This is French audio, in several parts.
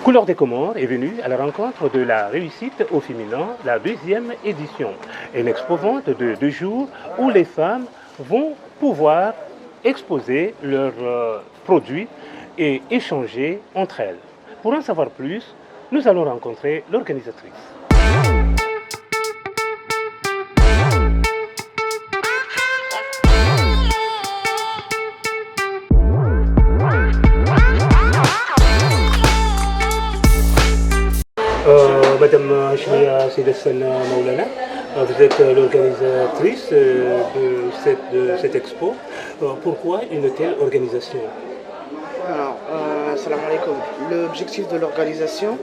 Couleur des Comores est venue à la rencontre de la réussite au féminin, la deuxième édition. Une expo-vente de 2 jours où les femmes vont pouvoir exposer leurs produits et échanger entre elles. Pour en savoir plus, nous allons rencontrer l'organisatrice. Madame Chimia Sidessana Maulana, vous êtes l'organisatrice de cette expo. Pourquoi une telle organisation? Alors, salam alaikum. L'objectif de l'organisation,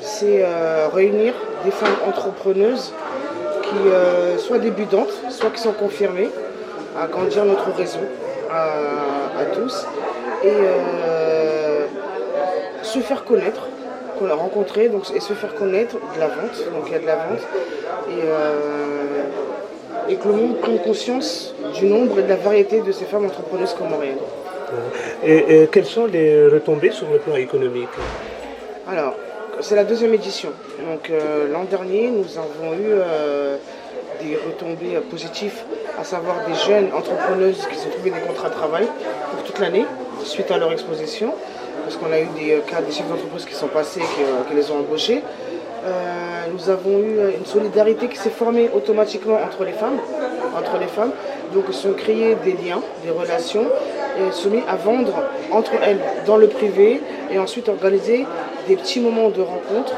c'est réunir des femmes entrepreneuses qui soit débutantes, soit qui sont confirmées, agrandir notre réseau à tous et se faire connaître, rencontrer et se faire connaître de la vente. Donc il y a de la vente et que le monde prenne conscience du nombre et de la variété de ces femmes entrepreneuses comoriennes. Et quelles sont les retombées sur le plan économique? Alors, c'est la deuxième édition. Donc l'an dernier, nous avons eu des retombées positives, à savoir des jeunes entrepreneuses qui ont trouvé des contrats de travail pour toute l'année suite à leur exposition. Parce qu'on a eu des cas des chefs d'entreprise qui sont passés, qui les ont embauchés. Nous avons eu une solidarité qui s'est formée automatiquement entre les femmes. Donc ils sont créés des liens, des relations, et se mis à vendre entre elles dans le privé et ensuite organiser des petits moments de rencontre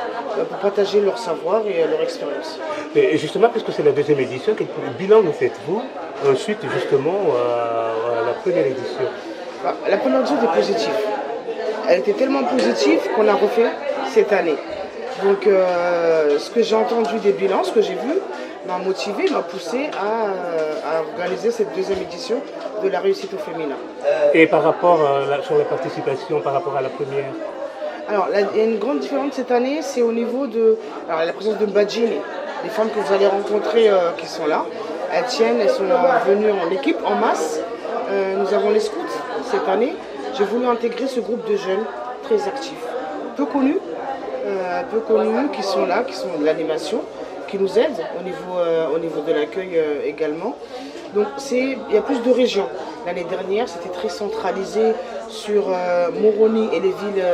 pour partager leur savoir et leur expérience. Et justement, puisque c'est la deuxième édition, quel bilan nous faites-vous suite justement à la première édition? La première édition était positive. Elle était tellement positive qu'on a refait cette année. Donc ce que j'ai entendu des bilans, ce que j'ai vu, m'a motivé, m'a poussé à organiser cette deuxième édition de la réussite au féminin. Et par rapport sur la participation, par rapport à la première? Alors il y a une grande différence cette année, c'est au niveau de la présence de Mbadjini. Les femmes que vous allez rencontrer qui sont là, elles sont venues en équipe, en masse. Nous avons les scouts cette année. J'ai voulu intégrer ce groupe de jeunes très actifs, peu connus, qui sont là, qui sont de l'animation, qui nous aident au niveau de l'accueil également. Donc il y a plus de régions. L'année dernière, c'était très centralisé sur Moroni et les villes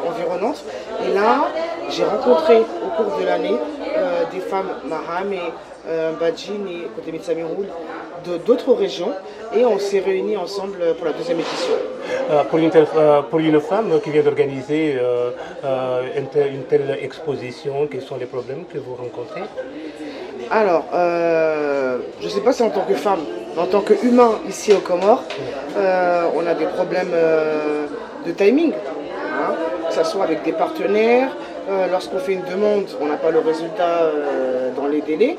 environnantes. Et là, j'ai rencontré au cours de l'année des femmes Maham et Badjin et côté Mitsamiroul d'autres régions et on s'est réunis ensemble pour la deuxième édition. Pour une femme qui vient d'organiser une telle exposition, quels sont les problèmes que vous rencontrez? Alors, je ne sais pas si en tant que femme, mais en tant qu'humain ici aux Comores, on a des problèmes de timing, que ce soit avec des partenaires, lorsqu'on fait une demande, on n'a pas le résultat dans les délais.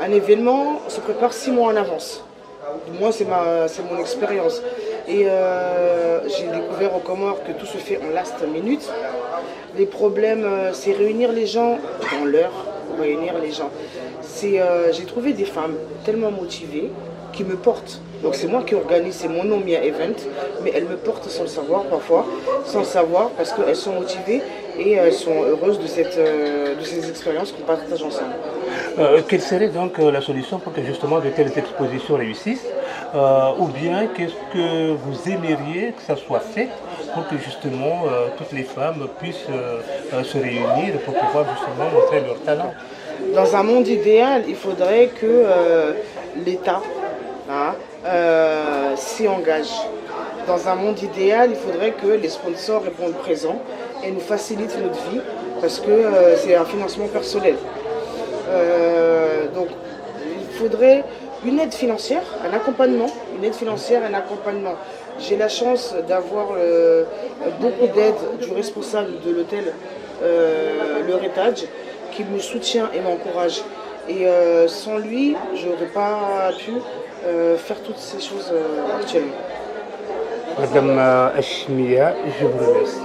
Un événement se prépare 6 mois en avance. Moi, c'est mon expérience. Et j'ai découvert aux Comores que tout se fait en last minute. Les problèmes, c'est réunir les gens dans l'heure, réunir les gens. J'ai trouvé des femmes tellement motivées qui me portent. Donc c'est moi qui organise, c'est mon nom Mia Event, mais elles me portent sans le savoir parfois, sans le savoir parce qu'elles sont motivées et elles sont heureuses de ces expériences qu'on partage ensemble. Quelle serait donc la solution pour que justement de telles expositions réussissent ou bien qu'est-ce que vous aimeriez que ça soit fait pour que justement toutes les femmes puissent se réunir pour pouvoir justement montrer leur talent? Dans un monde idéal, il faudrait que l'État s'y engage. Dans un monde idéal, il faudrait que les sponsors répondent présents et nous facilitent notre vie parce que c'est un financement personnel. Donc il faudrait une aide financière, un accompagnement, J'ai la chance d'avoir beaucoup d'aide du responsable de l'hôtel, le Héritage, qui me soutient et m'encourage. Et sans lui, je n'aurais pas pu faire toutes ces choses actuellement. Madame Chimia, je vous remercie.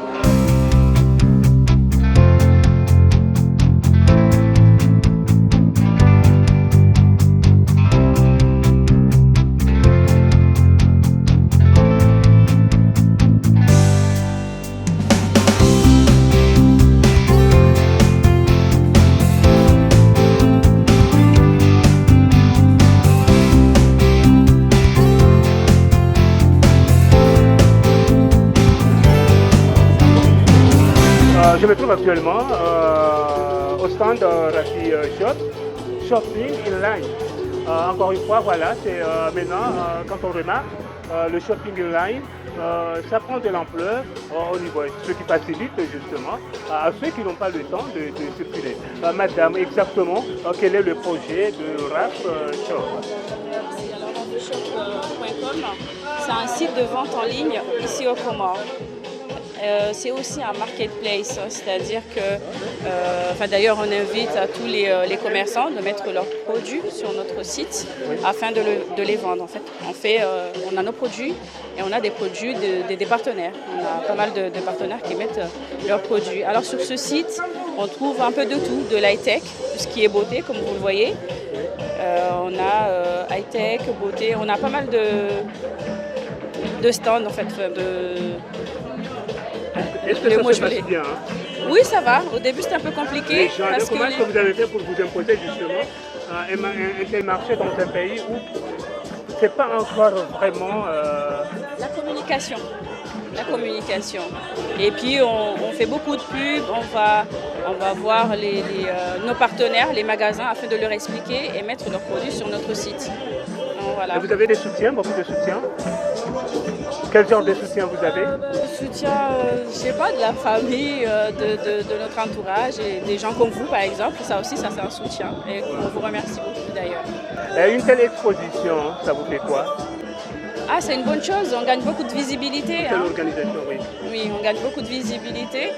Je me trouve actuellement au stand Rafi Shop, Shopping in Line. Encore une fois, voilà, c'est maintenant, quand on remarque, le shopping in line, ça prend de l'ampleur au niveau, ce qui facilite justement à ceux qui n'ont pas le temps de circuler. Madame, exactement, quel est le projet de Raf Shop? Shop.com, c'est un site de vente en ligne ici au Comores. C'est aussi un marketplace, c'est-à-dire que, d'ailleurs, on invite à tous les commerçants de mettre leurs produits sur notre site afin de les vendre. En fait, on a nos produits et on a des produits des partenaires. On a pas mal de partenaires qui mettent leurs produits. Alors sur ce site, on trouve un peu de tout, de l'high-tech, tout ce qui est beauté, comme vous le voyez. On a high-tech, beauté, on a pas mal de stands en fait. Est-ce que ça se passe bien Oui, ça va. Au début, c'était un peu compliqué. Comment est-ce que vous avez fait pour vous imposer justement un tel marché dans un pays où ce n'est pas encore vraiment... La communication. La communication. Et puis, on fait beaucoup de pubs. On va voir nos partenaires, les magasins, afin de leur expliquer et mettre leurs produits sur notre site. Donc, voilà. Et vous avez des soutiens, beaucoup de soutien? Quel genre de soutien vous avez? Soutien, je ne sais pas, de la famille, de notre entourage et des gens comme vous par exemple. Ça aussi, ça c'est un soutien et on vous remercie beaucoup d'ailleurs. Une telle exposition, ça vous fait quoi? Ah, c'est une bonne chose, on gagne beaucoup de visibilité. Quelle organisation, oui. Oui, on gagne beaucoup de visibilité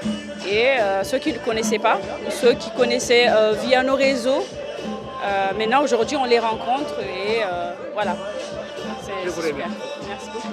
et ceux qui ne le connaissaient pas ou ceux qui connaissaient via nos réseaux, maintenant aujourd'hui on les rencontre et voilà, c'est super. Merci beaucoup.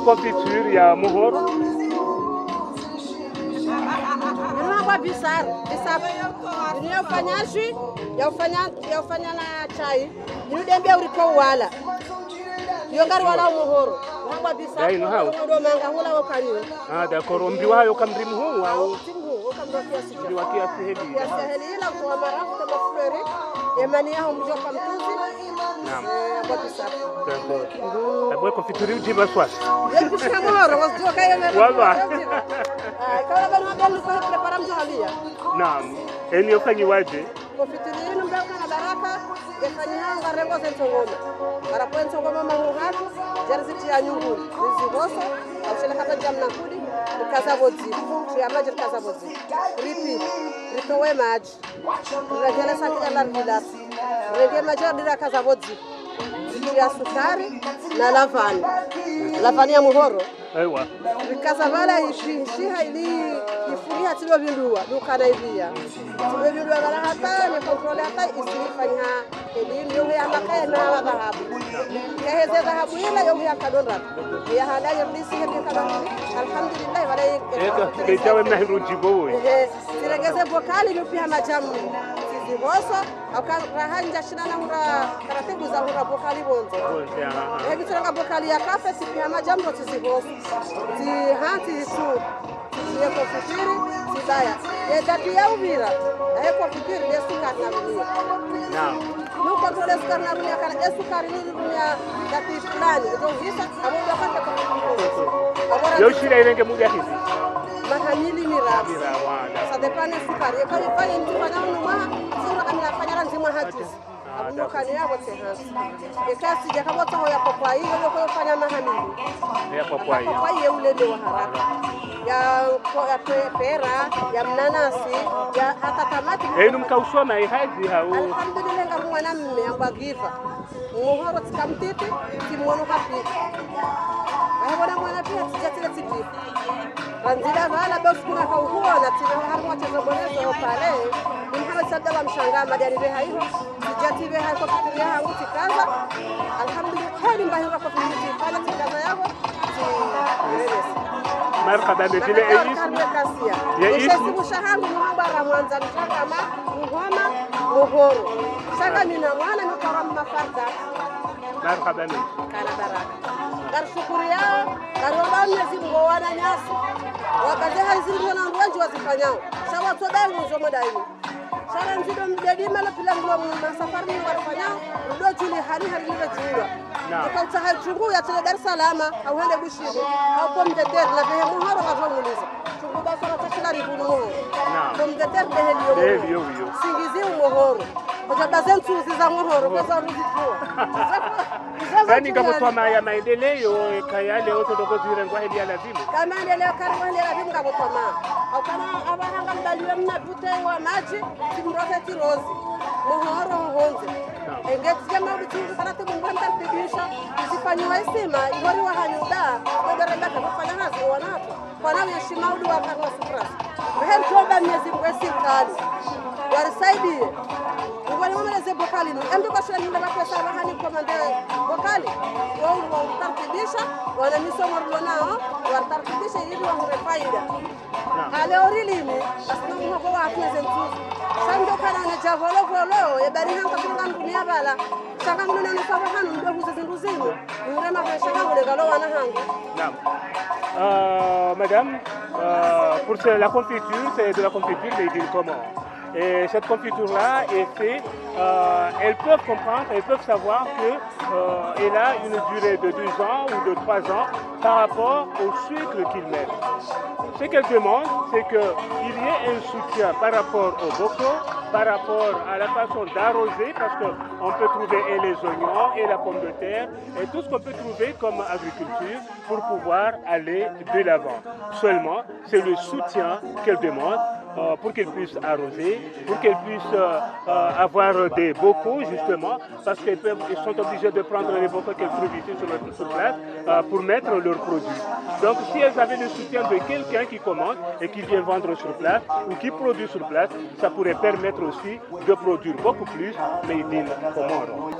Confiture ya muhoro. Nyama bisar, ini ufanya jus, ya ufanya na chai. Ni dembe uriko wala. Yongari wala muhoro. Nyama bisar. Ndo manga hula wakaniyo. Ah, d'accord. Ombiwa yo kamri muhoro au Mbiwa kiasi heli. Kiasi heli ila kwa marafu kama fleur. Yemani yao mjoka mtuzi. Naam. Nyama bisar. D'accord. Abo confiture ujiba swasi. Naam. Eni ofanyi waje? Konfitiri ino mbeo kana baraka yafanyihanga rengo zentongoma. Arapwenso ngoma mahuhatu jarziti ya nyunguri. Rizigoso aushele kata jamna kudi kazabozi. Tuyamaje kazabozi. Ritowe maji. Rajala sakira la rilasi. Rege maji dira kazabozi. Ya sukari na lavani ya muhoro. Aiwa. Bikazabala ishiha ili ifuria tilo bindua dukana ibia. Tilo bindua bala hata ni kontrole hata isifanya eli yonge ya makaya na dhahabu. Kaheze dhahabu ile yonge ya kadonra. Ya halaya mlisi hadi kadonra. Alhamdulillah wala Bejawe na hirujibo. Siregeze bokali nupia majamu. Ziboso akahanja shinana hura taratibu za hura bokali bonzo. Hebi turanga bokali ya kafe sipia majambo tiziboso. Ti hanti su yeko fikiri sibaya. Yedati ya ubira. Yeko fikiri yesuka na dunia. Naam. Nuko tole sukar na dunia kana esukari ni dunia dati fulani. Ndio visa amoja kata kwa. Yoshira irenge muja hizi. Mahamili mirabi. Sa depane sukari. Kwa ifanye mtu fanya unuma sura kama nafanya nzima hati. abumukani yabo tehansi ekasi jakabota yako kwa hiyo ndio kufanya mahamili ya papai. papai ule wa haraka ya pera ya mnanasi ya hata tamati Mkausoma ihazi hao. alhamdulillah ngamwana mme ambagiva muhoro tikamtete timono kapi ayabona mwana pia tijatile tipi ranzila bala basi kuna kauhuwa na tina harwa tezobonezo pale nimhama sabda wa mshanga madari beha hiyo tijati beha kwa kutulia hangu tikaza alhamdulillah hadi mbahira kwa kutulia pale tikaza yako Marhaba mekile ya ismu mushahangu muhabara mwanza mshakama muhoma muhoro shaka mina mwana mukara mafarda marhaba kana baraka dar shukuriya karoba mnezi mgowana nyasi wakaze haizindwa na ndwanji wazifanyao sawa todangu zo modai sara nzido mdedi mala pilango mu safari ni warfanyao ndo tuli hali ni jiwa ikauta hachungu ya tele Dar es Salaam au hande bushido au pomdeter la behe muharo kazomuliza chungu basora tashila ribulu pomdeter behe liyo singizi umuhoro kwa bazentu ziza muhoro kwa sababu Sani ngabotwa ya maendeleo kayale oto doko zire ngwa heli ya lazimu. Kama maendeleo karwa heli ya lazimu ngabotwa au kama abahanga mbaliwe mna dute wa maji timrofe tirozi muhoro honze engeti kama bitu sanate mungwanda bibisha zifanywa isima ihori wa hanyuda ndoberenda kufanya nazo wanapo kwa nawe heshima udu wa karwa sufra wehe toba miezi mwezi kali warisaidie ngwani mwameleze bokali ni endo kwa shule nda pesa bahani komande bokali wao utartibisha wana misomo nao watartibisha ili wa faida ale orilini asna muhogo wa ateze ntu sanjo kana na javolo volo ebari hanga kunga dunia bala shaka mno na kwa hanu ndo huzizinduzimu ngurema kwa shaka ngule galo wana hanga Naam. Madame, pour la confiture, c'est de la confiture des îles Comores. Et cette confiture-là est faite, elles peuvent comprendre, elles peuvent savoir qu'elle a une durée de 2 ans ou de 3 ans par rapport au sucre qu'ils mettent. Ce qu'elles demandent, c'est qu'il y ait un soutien par rapport au bocaux, par rapport à la façon d'arroser, parce qu'on peut trouver et les oignons et la pomme de terre et tout ce qu'on peut trouver comme agriculture pour pouvoir aller de l'avant. Seulement, c'est le soutien qu'elles demandent pour qu'elles puissent arroser, pour qu'elles puissent avoir des bocaux justement, parce qu'elles sont obligées de prendre les bocaux qu'elles trouvent ici sur place pour mettre leurs produits. Donc si elles avaient le soutien de quelqu'un qui commande et qui vient vendre sur place ou qui produit sur place, ça pourrait permettre aussi de produire beaucoup plus made in Comores.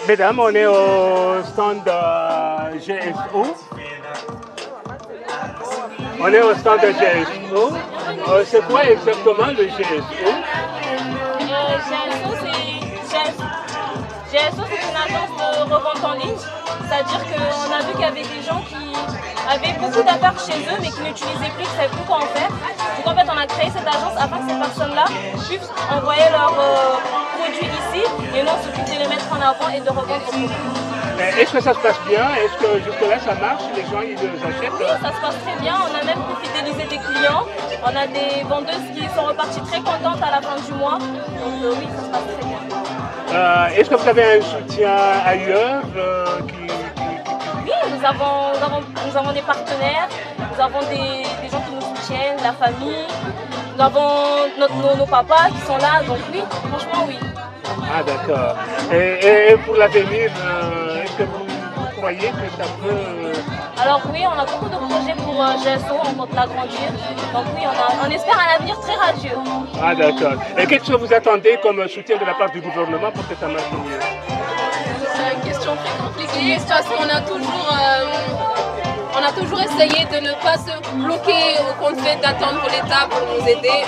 Mesdames, on est au stand GSO. On est au stand de GSO. C'est quoi exactement le GSO? GSO, c'est une agence de revente en ligne. C'est-à-dire qu'on a vu qu'il y avait des gens qui avaient beaucoup d'affaires chez eux mais qui n'utilisaient plus, qui ne savaient plus quoi en faire. Donc en fait, on a créé cette agence afin que ces personnes-là puissent envoyer leurs produits ici et nous on s'occupe de les mettre en avant et de revendre aux produits. Est-ce que ça se passe bien? Est-ce que jusque-là ça marche? Les gens ils les achètent? Oui, ça se passe très bien. On a même fidélisé des clients. On a des vendeuses qui sont reparties très contentes à la fin du mois. Donc oui, ça se passe très bien. Est-ce que vous avez un soutien ailleurs Oui, nous avons des partenaires, nous avons des gens qui nous soutiennent, la famille, nous avons nos papas qui sont là, donc oui, franchement oui. Ah d'accord. Et pour l'avenir, est-ce que vous croyez que ça peut... Alors oui, on a beaucoup de projets pour GSO, on compte l'agrandir. Donc oui, on espère un avenir très radieux. Ah d'accord. Et qu'est-ce que vous attendez comme soutien de la part du gouvernement pour que ça marche mieux? C'est une question très compliquée parce qu'on a toujours essayé de ne pas se bloquer au compte fait d'attendre l'État pour nous aider.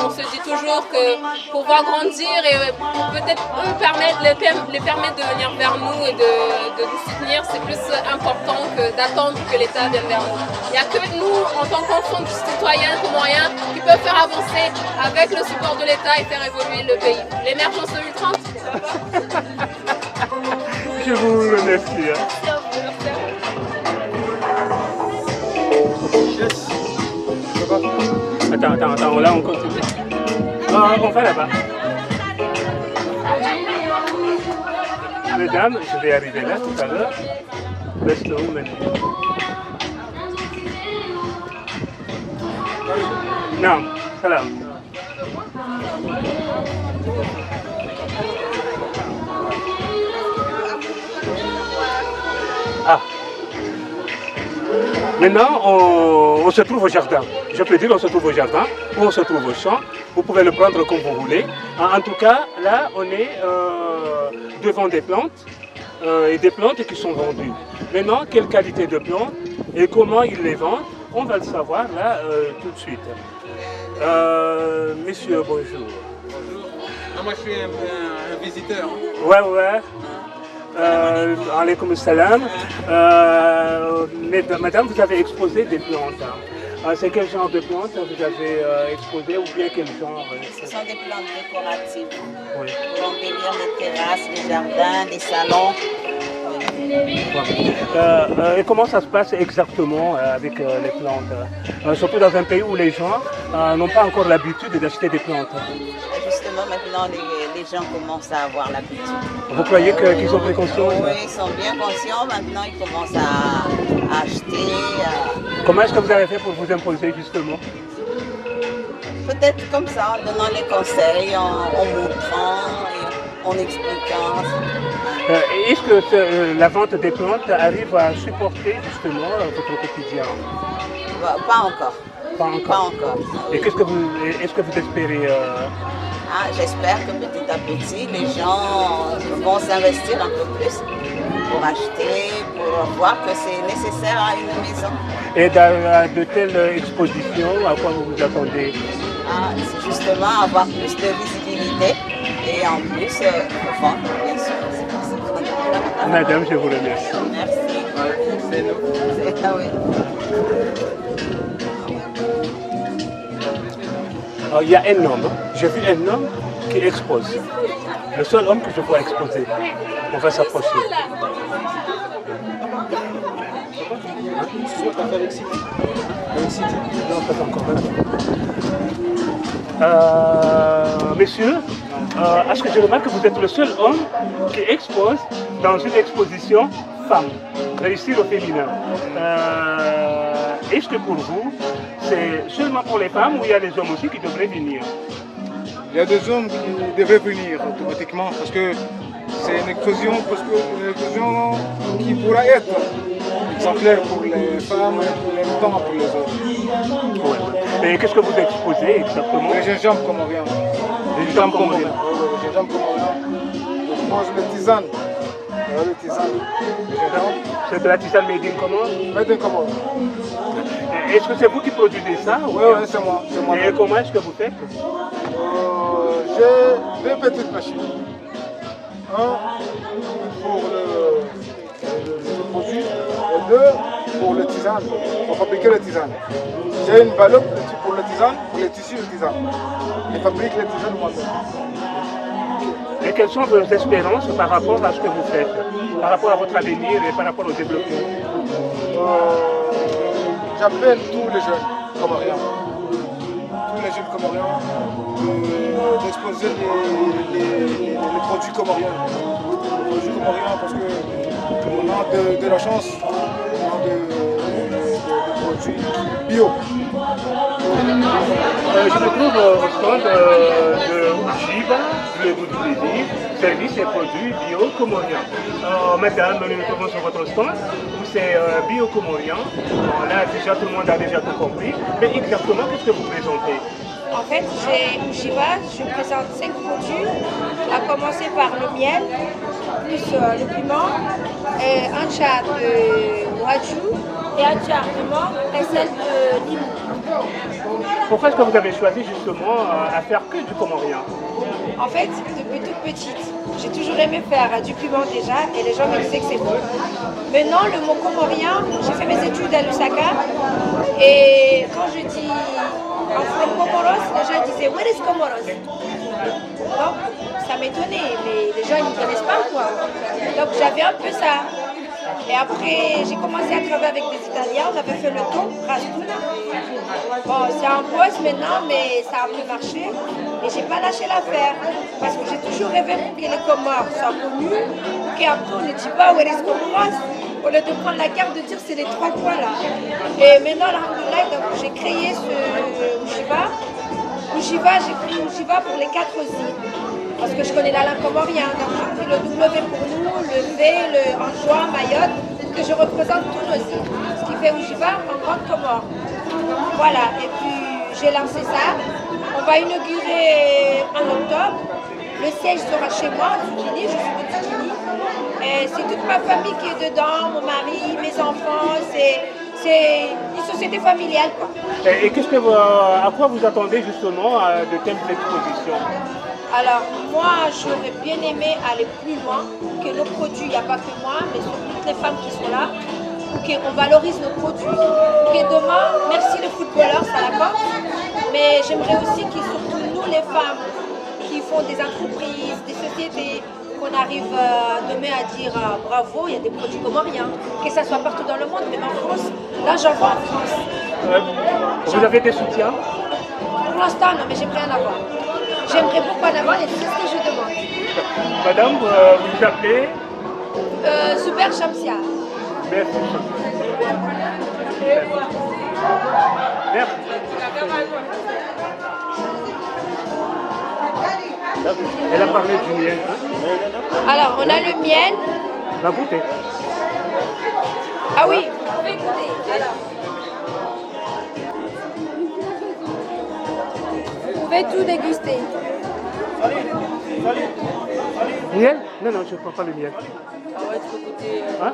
On se dit toujours que pouvoir grandir et peut-être les permettre de venir vers nous et de nous soutenir, c'est plus important que d'attendre que l'État vienne vers nous. Il n'y a que nous, en tant qu'enfants citoyens comoriens, qui peuvent faire avancer avec le support de l'État et faire évoluer le pays. L'émergence 2030. Je vous remercie. Attends, là on continue. On va là-bas. mesdames, je vais arriver là tout à l'heure. Best woman. Non, salam. Ah. Maintenant, on se trouve au jardin. Je peux dire on se trouve au jardin ou on se trouve au champ. Vous pouvez le prendre comme vous voulez. En tout cas, là, on est devant des plantes et des plantes qui sont vendues. Maintenant, quelle qualité de plantes et comment ils les vendent, on va le savoir là tout de suite. Monsieur, bonjour. Bonjour. Non, moi je suis un visiteur. Ouais. Alaykoum salam. Madame, vous avez exposé des plantes. C'est quel genre de plantes vous avez exposé ou bien quel genre Ce sont des plantes décoratives. Oui. Pour embellir les terrasses, les jardins, les salons. Et comment ça se passe exactement avec les plantes surtout dans un pays où les gens n'ont pas encore l'habitude d'acheter des plantes. Et justement, maintenant, les gens commencent à avoir l'habitude. Vous croyez qu'ils ont pris conscience? Oui, ils sont bien conscients. Maintenant, ils commencent à acheter. Comment est-ce que vous avez fait pour vous imposer justement? Peut-être comme ça, en donnant les conseils, en montrant, en expliquant. Est-ce que la vente des plantes arrive à supporter justement votre quotidien? Pas encore. Pas encore. Pas encore. Et est-ce que vous espérez J'espère que petit à petit, les gens vont s'investir un peu plus pour acheter, pour voir que c'est nécessaire à une maison. Et dans de telles expositions, à quoi vous vous attendez? C'est justement avoir plus de visibilité et en plus vendre, bien sûr. Madame, je vous remercie. Merci. C'est nous. Oui. Il y a un homme, j'ai vu un homme qui expose. Le seul homme que je vois exposer. On va s'approcher. Non, pas encore. Messieurs, est-ce que je remarque que vous êtes le seul homme qui expose dans une exposition femme, réussir au féminin. Est-ce que pour vous, c'est seulement pour les femmes ou il y a des hommes aussi qui devraient venir? Il y a des hommes qui devraient venir automatiquement parce que c'est une explosion qui pourra être exemplaire pour les femmes et pour les temps pour les hommes. Ouais. Et qu'est-ce que vous exposez exactement? Les gingembre comoriens. Les gingembre comoriens. Les gingembre comoriens. Je mange les tisanes. Le tisane. C'est de la tisane made in Comore? Made in Comore. Est-ce que c'est vous qui produisez ça? Oui, c'est moi. Et comment est-ce que vous faites? J'ai deux petites machines. Un pour le produit et deux pour le tisane, pour fabriquer le tisane. J'ai une valeur pour le tisane, pour les tissus de tisane. Je fabrique les tisanes moi-même. Et quelles sont vos espérances par rapport à ce que vous faites, par rapport à votre avenir et par rapport au développement? J'appelle tous les jeunes comoriens, d'exposer les produits comoriens. Les produits comoriens parce qu'on a de la chance, on a des produits bio. Je me trouve au stand de Jiba, le goût du plaisir, services et produits bio-comoriens. Madame, nous nous trouvons sur votre stand où c'est bio-comorien. Là, déjà, tout le monde a déjà tout compris. Mais exactement, qu'est-ce que vous présentez? En fait, chez Ujiva, je présente 5 produits, à commencer par le miel, plus le piment, un chat de waju et un chat de menthe et celle de limon. Pourquoi est-ce que vous avez choisi justement à faire que du comorien? En fait, depuis toute petite, j'ai toujours aimé faire du piment déjà et les gens me disaient que c'est bon. Maintenant, le mot comorien, j'ai fait mes études à Lusaka et quand je dis I'm from Comoros, les gens disaient Where is Comoros? Donc, ça m'étonnait, mais les gens ils ne connaissent pas quoi. Donc, j'avais un peu ça. Et après, j'ai commencé à travailler avec des Italiens, on avait fait le tour, Rastuna. Bon, c'est en pause maintenant, mais ça a un peu marché. Et j'ai pas lâché l'affaire, parce que j'ai toujours rêvé que les Comores soient connus, Et après, on ne dit pas où est-ce qu'on pense. Au lieu de prendre la carte, de dire c'est les 3 points là. Et maintenant, alhamdoulilah, donc j'ai créé ce Oujiva. Oujiva, j'ai pris Oujiva pour les 4 îles. Parce que je connais la langue comorienne. Donc j'ai pris le W pour nous, le V, le Anjouan, Mayotte, que je représente tous nos îles. Ce qui fait Oujiva en Grande Comore. Voilà, et puis j'ai lancé ça. On va inaugurer en octobre. Le siège sera chez moi, à Tsukini, je suis de Tsukini. Et c'est toute ma famille qui est dedans, mon mari, mes enfants, c'est une société familiale, quoi. Et à quoi vous attendez justement de telles expositions? Alors moi, j'aurais bien aimé aller plus loin, que nos produits, il n'y a pas que moi, mais surtout toutes les femmes qui sont là, pour qu'on valorise nos produits. Que demain, merci les footballeurs, ça la porte, mais j'aimerais aussi que surtout nous les femmes qui font des entreprises, des sociétés, qu'on arrive demain à dire bravo, il y a des produits comoriens, que ça soit partout dans le monde, même en France. Là, j'en vois en France. Vous avez des soutiens? Pour l'instant, non, mais j'aimerais en avoir. J'aimerais beaucoup en avoir et c'est ce que je demande. Madame, vous vous appelez Super Shamsia. Merci. Merci. Elle a parlé du miel. Alors, on a le miel. La goûter. Ah oui, vous pouvez goûter. Alors. Vous pouvez tout déguster. Miel? Non, non, je ne prends pas le miel. Ah ouais, tu peux goûter. Hein?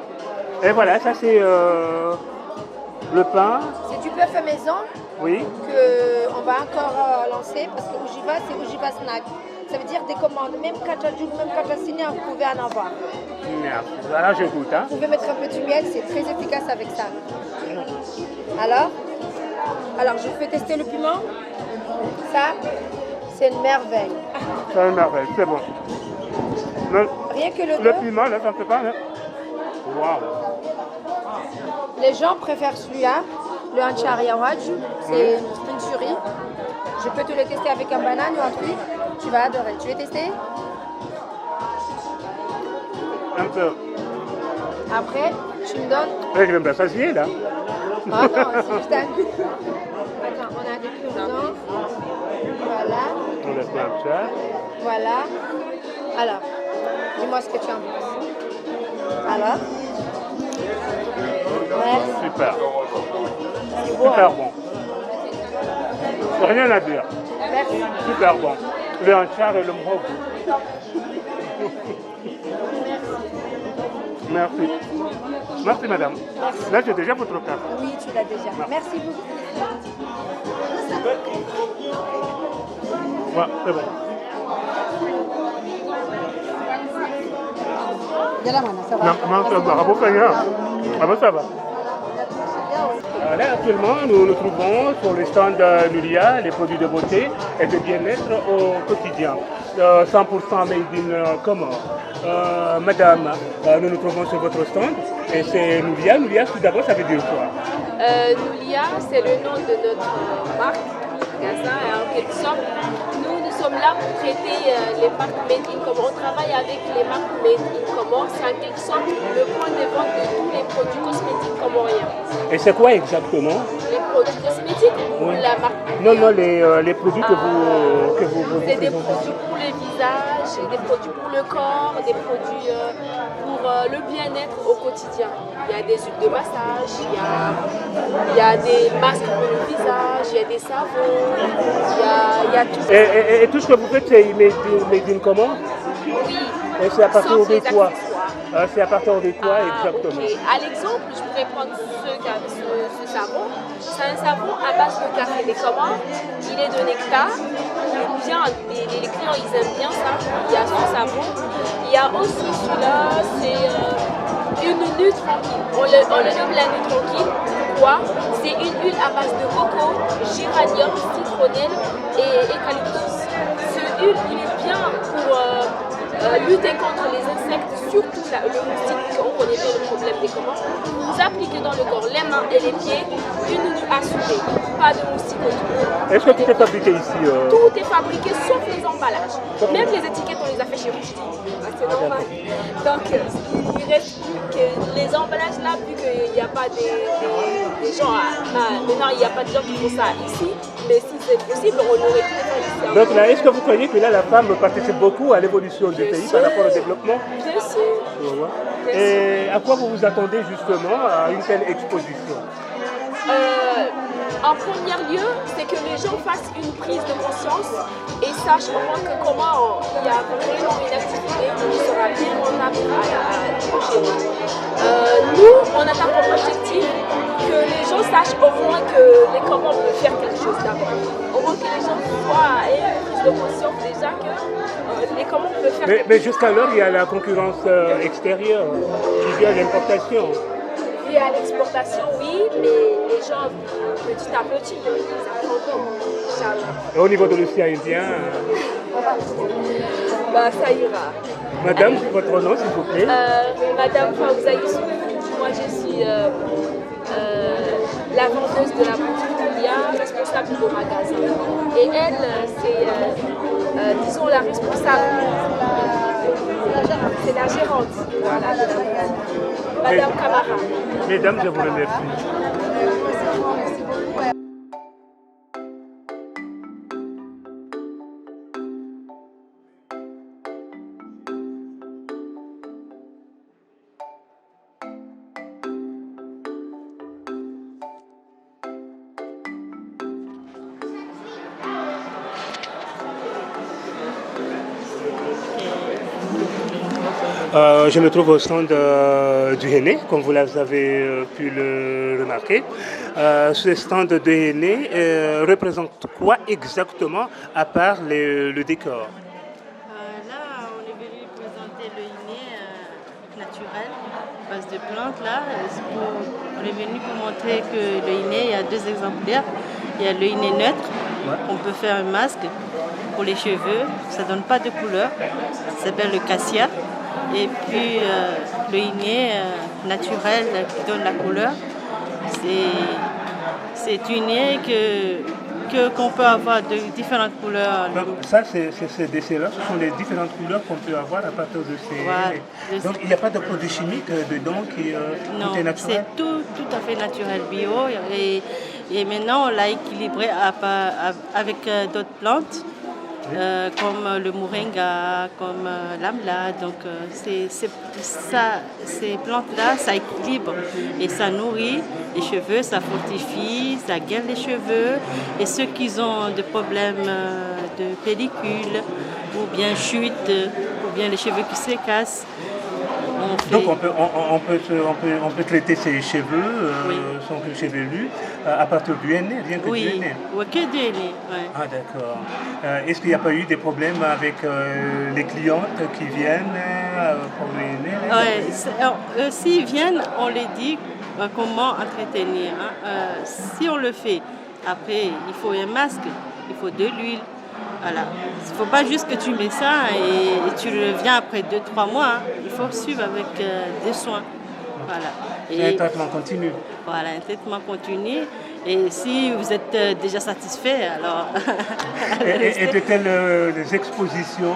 Et voilà, ça c'est le pain. C'est du bœuf à maison. Oui. Qu'on va encore lancer parce que Oujiva, c'est Oujiva Snack. Ça veut dire des commandes. Même Kachajouk, même Kachassinia, vous pouvez en avoir. Merci. Voilà, je goûte. Hein. Vous pouvez mettre un peu de miel, c'est très efficace avec ça. Alors, je vous fais tester le piment. Ça, c'est une merveille. C'est une merveille, c'est bon. Rien que le piment, là, ça ne fait pas. Waouh. Les gens préfèrent celui-là, le Anchari Awaju. C'est une tuerie. Je peux te le tester avec un banane ou un truc. Tu vas adorer. Tu veux tester? Un peu. Après, tu me donnes. Je vais me s'asseoir là. Ah non, c'est juste un goût. Attends, on a des cure-dents. Voilà. On laisse un ça. Voilà. Alors, dis-moi ce que tu en penses. Alors? Merci. Super. Beau, super hein? Bon. Rien à dire. Merci. Super bon. Le hanchar et le mrogo. Merci. Merci madame. Merci. Là j'ai déjà votre carte. Oui, tu l'as déjà. Merci beaucoup. Ouais, c'est bon. Non, ça va. Ah bon, ça va. Là, actuellement, nous nous trouvons sur le stand de Nulia, les produits de beauté et de bien-être au quotidien. 100% made in Comore. Madame, nous nous trouvons sur votre stand et c'est Nulia. Nulia, tout d'abord, ça veut dire quoi? Nulia, c'est le nom de notre marque, magasin, et en quelque sorte, nous sommes là pour traiter les marques made in Comore. On travaille avec les marques made in Comore. C'est en quelque sorte le point de vente de tous les produits cosmétiques comoriens. Et c'est quoi exactement? Les produits cosmétiques ou la marque? Non, les produits que vous c'est des produits pour les visages, des produits pour le corps, des produits pour le bien-être au quotidien. Il y a des huiles de massage, il y a des masques pour le visage, il y a des savons, il y a tout ça. Et tout ce que vous faites, c'est made in Comore? Oui. Et c'est à partir Sauf de les quoi? accessoires. C'est à partir de quoi exactement? Okay. À l'exemple, je pourrais prendre ce savon. C'est un savon à base de café des Comores. Il est de nectar. Bien, les clients ils aiment bien ça. Il y a ce savon. Il y a aussi celui-là, c'est une nuit tranquille. On le nomme la nuit tranquille. Pourquoi? C'est une huile à base de coco, géranium, citronnelle et eucalyptus. Ce huile, il est bien pour lutter contre les insectes, surtout le moustique, on connaît bien le problème des commences. Vous appliquez dans le corps les mains et les pieds, une nuit assurée, pas de moustique autour. Est-ce que tout est fabriqué ici Tout est fabriqué sauf les emballages. Même les étiquettes, on les a fait chez vous. C'est normal. Donc, il reste plus que les emballages là, vu qu'il n'y a pas des gens. Maintenant, il n'y a pas de gens qui font ça ici, mais si c'est possible, on aurait pu faire ici. Donc là, est-ce que vous croyez que là, la femme participe beaucoup à l'évolution du pays par rapport au développement? Bien sûr. Et à quoi vous vous attendez justement à une telle exposition? En premier lieu, c'est que les gens fassent une prise de conscience et sachent au moins que comment il y a vraiment une activité qui sera bien rentable chez nous. Nous, on a comme objectif que les gens sachent au moins que les commandes peuvent faire quelque chose d'abord. Au moins que les gens aient une prise de conscience déjà que les commandes peuvent faire quelque chose. Mais jusqu'alors, il y a la concurrence extérieure qui vient à l'importation. À l'exportation, oui, mais les gens, petit à petit, ils apprendront. Et au niveau de l'océan Indien ça ira. Madame, votre nom, s'il vous plaît? Madame Fawza Youssouf. Moi, je suis la vendeuse de la boutique Toulia, responsable du magasin. Et elle, c'est, disons, la responsable. C'est la gérante. Voilà, Madame Camara. Mesdames, je vous remercie. Je me trouve au stand du Henné, comme vous l'avez pu le remarquer. Ce stand de Henné représente quoi exactement, à part le décor? Là, on est venu présenter le Henné naturel, à base de plantes. Là, on est venu pour montrer que le Henné, il y a deux exemplaires. Il y a le Henné neutre, on peut faire un masque pour les cheveux, ça ne donne pas de couleur, ça s'appelle le cassia. Et puis le Henné naturel qui donne la couleur, c'est une Henné qu'on peut avoir de différentes couleurs. Donc, ça, ces décès-là, ce sont les différentes couleurs qu'on peut avoir à partir de ces... Voilà. Donc il n'y a pas de produits chimiques dedans qui est naturel? Non, c'est tout à fait naturel, bio. Et maintenant, on l'a équilibré avec d'autres plantes. Comme le moringa, comme l'amla. Donc ces plantes-là, ça équilibre et ça nourrit les cheveux, ça fortifie, ça gaine les cheveux. Et ceux qui ont des problèmes de pellicule, ou bien chute, ou bien les cheveux qui se cassent, donc on peut traiter ses cheveux, son chevelu, à partir du Henné, rien que du Henné. Oui, que du Henné. Ouais. Ah d'accord. Est-ce qu'il n'y a pas eu des problèmes avec les clientes qui viennent pour le Henné? S'ils viennent, on les dit comment entretenir. Si on le fait, après il faut un masque, il faut de l'huile. Voilà. Il ne faut pas juste que tu mets ça et tu reviens après 2-3 mois. Il faut suivre avec des soins. Voilà. Et un traitement continu. Voilà, un traitement continu. Et si vous êtes déjà satisfait, alors... et de telles expositions,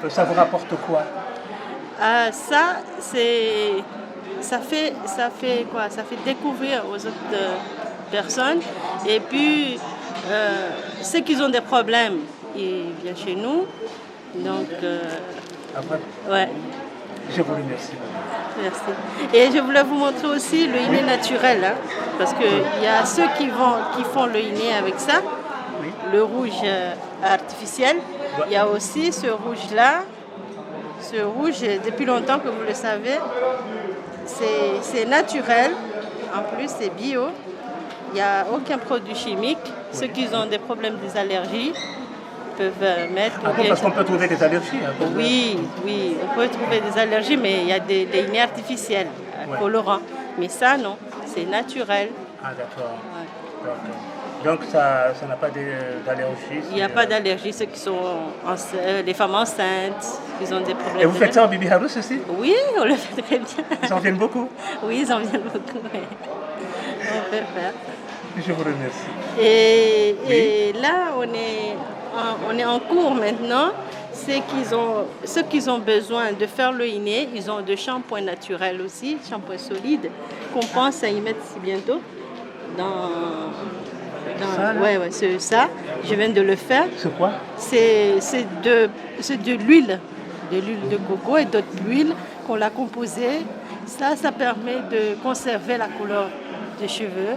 ça vous rapporte quoi? Ça fait quoi? Ça fait découvrir aux autres personnes. Et puis, ceux qui ont des problèmes, ils viennent chez nous. Donc, ouais. Je vous remercie. Merci. Et je voulais vous montrer aussi le Henné naturel, parce qu'il y a ceux qui font le Henné avec ça, le rouge artificiel. Il y a aussi ce rouge-là. Ce rouge, depuis longtemps que vous le savez, c'est naturel. En plus, c'est bio. Il n'y a aucun produit chimique. Ceux qui ont des problèmes des allergies peuvent mettre... Parce qu'on peut trouver des allergies. Oui, on peut trouver des allergies, mais il y a des Henné artificiels, colorants. Mais ça, non, c'est naturel. Ah d'accord. Donc ça n'a pas d'allergie? Il n'y a pas d'allergie, ceux qui sont les femmes enceintes, qui ont des problèmes. Et vous faites ça en Bibi Harous aussi? Oui, on le fait très bien. Ils en viennent beaucoup? Oui, ils en viennent beaucoup. Oui. On peut faire. Je vous remercie. Et là, on est en cours maintenant. Ceux qui ont besoin de faire le iné, ils ont de shampoing naturel aussi, shampoing solide, qu'on pense à y mettre bientôt. Ouais, c'est ça. Je viens de le faire. C'est quoi? C'est de l'huile de coco et d'autres huiles qu'on l'a composée. Ça permet de conserver la couleur des cheveux.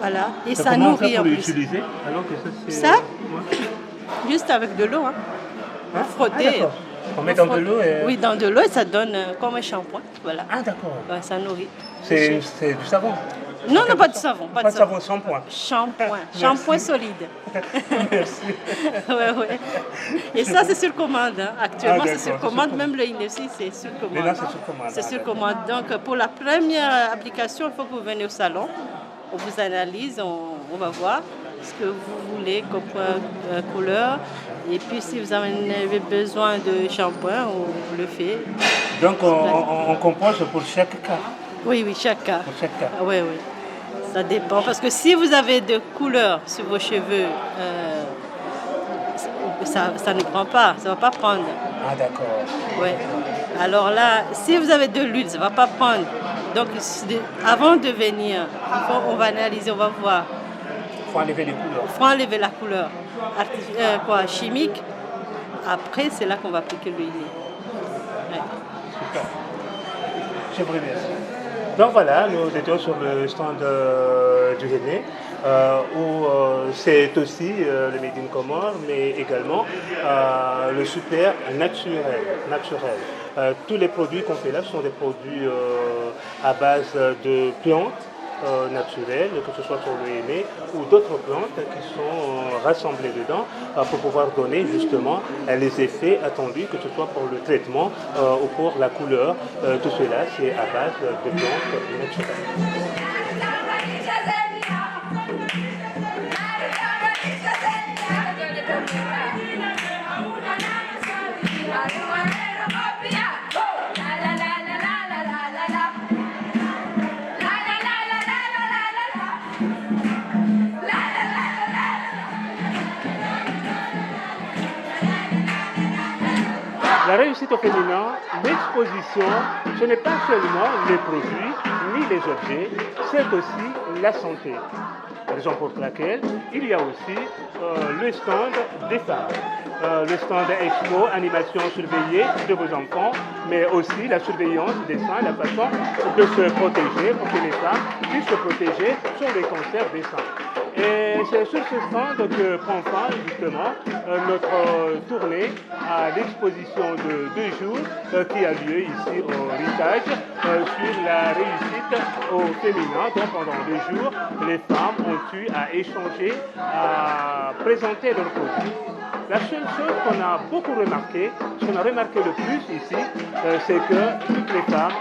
Voilà. Et ça nourrit en plus. L'utiliser alors que ça, juste avec de l'eau. Frotter. On met dans de l'eau et... Oui, dans de l'eau et ça donne comme un shampoing. Voilà. Ah d'accord. Ouais, ça nourrit. C'est du savon? Non, pas de savon. Pas de savon, shampoing. Shampoing solide. Merci. Ouais. Et ça, c'est sur commande. Actuellement, c'est sur commande. Même le INEFSI, c'est sur commande. Mais là, c'est sur commande. C'est sur commande. Donc, pour la première application, il faut que vous veniez au salon. On vous analyse, on va voir ce que vous voulez comme couleur. Et puis, si vous avez besoin de shampoing, on le fait. Donc, on compose pour chaque cas? Oui, chaque cas. Pour chaque cas? Oui. Ça dépend. Parce que si vous avez de couleurs sur vos cheveux, ça ne prend pas. Ça ne va pas prendre. Ah, d'accord. Oui. Alors là, si vous avez de l'huile, ça ne va pas prendre. Donc, avant de venir, on va analyser, on va voir. Il faut enlever les couleurs. Il faut enlever la couleur chimique. Après, c'est là qu'on va appliquer le iné. Ouais. Super. Je vous remercie. Donc voilà, nous étions sur le stand du Guinée, où c'est aussi le Made in Comores, mais également le super naturel. Tous les produits qu'on fait là sont des produits à base de plantes naturelles, que ce soit pour le henné ou d'autres plantes qui sont rassemblées dedans pour pouvoir donner justement les effets attendus, que ce soit pour le traitement ou pour la couleur. Tout cela, c'est à base de plantes naturelles. La réussite au féminin, l'exposition, ce n'est pas seulement les produits ni les objets, c'est aussi la santé. Raison pour laquelle il y a aussi le stand des femmes. Le stand expo, animation surveillée de vos enfants, mais aussi la surveillance des seins, la façon de se protéger pour que les femmes puissent se protéger sur les cancers des seins. Et c'est sur ce stand que prend fin justement notre tournée à l'exposition de 2 jours qui a lieu ici au Ritage sur la réussite au féminin. Donc pendant 2 jours, les femmes ont eu à échanger, à présenter leurs produits. La seule chose qu'on a beaucoup remarqué, ce qu'on a remarqué le plus ici, c'est que toutes les femmes,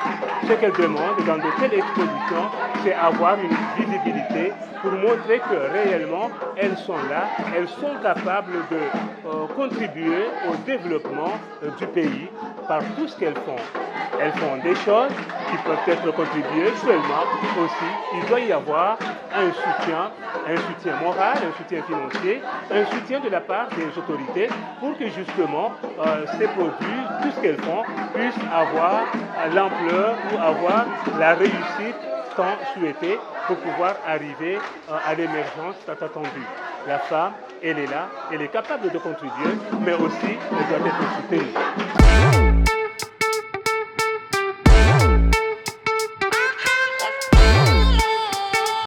ce qu'elles demandent dans de telles expositions, c'est avoir une visibilité pour montrer que réellement elles sont là, elles sont capables de contribuer au développement du pays par tout ce qu'elles font. Elles font des choses qui peuvent être contribuées seulement aussi. Il doit y avoir un soutien moral, un soutien financier, un soutien de la part des autorités pour que justement ces produits, tout ce qu'elles font, puissent avoir l'ampleur ou avoir la réussite tant souhaitée pour pouvoir arriver à l'émergence tant attendue. La femme, elle est là, elle est capable de contribuer, mais aussi elle doit être soutenue.